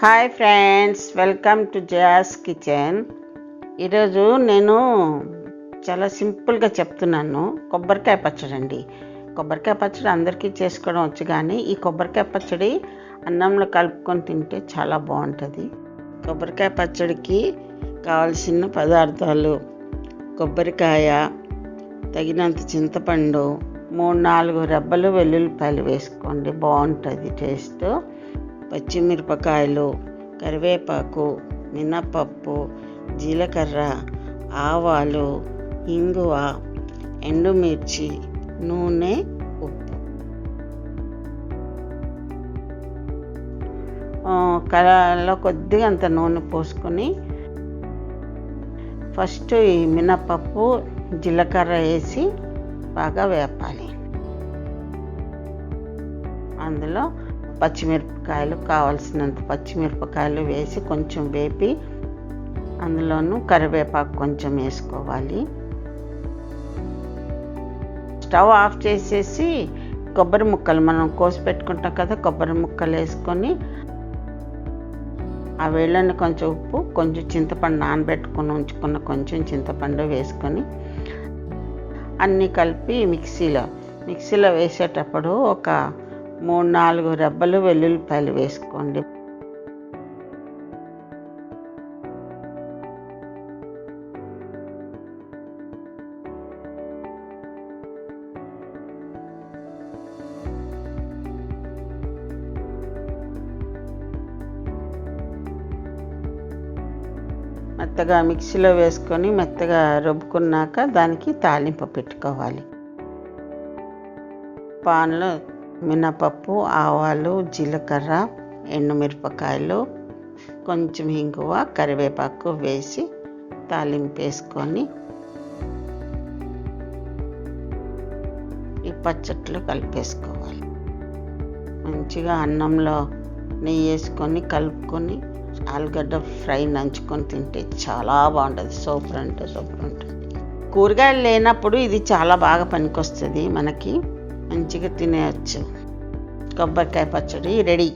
Hi friends, welcome to Jaya's kitchen. ఈరోజు నేను చాలా సింపుల్గా చెప్తున్నాను. కొబ్బరికాయ పచ్చడి అండి. కొబ్బరికాయ పచ్చడి అందరికీ చేసుకోవడం వచ్చు, కానీ ఈ కొబ్బరికాయ పచ్చడి అన్నంలో కలుపుకొని తింటే చాలా బాగుంటుంది. కొబ్బరికాయ పచ్చడికి కావాల్సిన పదార్థాలు: కొబ్బరికాయ, తగినంత చింతపండు, 3-4 రెబ్బలు వెల్లుల్లిపాయలు వేసుకోండి, బాగుంటుంది టేస్ట్. పచ్చిమిరపకాయలు, కరివేపాకు, మినపప్పు, జీలకర్ర, ఆవాలు, ఇంగువ, ఎండుమిర్చి, నూనె, ఉప్పు. కళాయిలో కొద్దిగా అంత నూనె పోసుకొని ఫస్ట్ ఈ మినపప్పు, జీలకర్ర వేసి బాగా వేపాలి. అందులో పచ్చిమిరపకాయలు, కావాల్సినంత పచ్చిమిరపకాయలు వేసి కొంచెం వేపి అందులోనూ కరివేపాకు కొంచెం వేసుకోవాలి. స్టవ్ ఆఫ్ చేసేసి కొబ్బరి ముక్కలు మనం కోసి పెట్టుకుంటాం కదా, కొబ్బరి ముక్కలు వేసుకొని ఆ వేళ్ళని కొంచెం ఉప్పు, కొంచెం చింతపండు నానబెట్టుకొని ఉంచుకున్న కొంచెం చింతపండు వేసుకొని అన్నీ కలిపి మిక్సీలో వేసేటప్పుడు ఒక 3-4 రెబ్బలు వెల్లుల్లిపాయలు వేసుకోండి. మెత్తగా మిక్సీలో వేసుకొని మెత్తగా రుబ్బుకున్నాక దానికి తాలింపు పెట్టుకోవాలి. పాన్లో మినపప్పు, ఆవాలు, జీలకర్ర, ఎండుమిరపకాయలు, కొంచెం ఇంగువ, కరివేపాకు వేసి తాలింపు వేసుకొని ఈ పచ్చట్లో కలిపేసుకోవాలి. మంచిగా అన్నంలో నెయ్యి వేసుకొని కలుపుకొని ఆలుగడ్డ ఫ్రై నంచుకొని తింటే చాలా బాగుంటుంది. సూపర్ అంటే సూపర్ ఉంటుంది. కూరగాయలు లేనప్పుడు ఇది చాలా బాగా పనికొస్తుంది. మనకి మంచిగా తినేయచ్చు. కొబ్బరికాయ పచ్చడి రెడీ.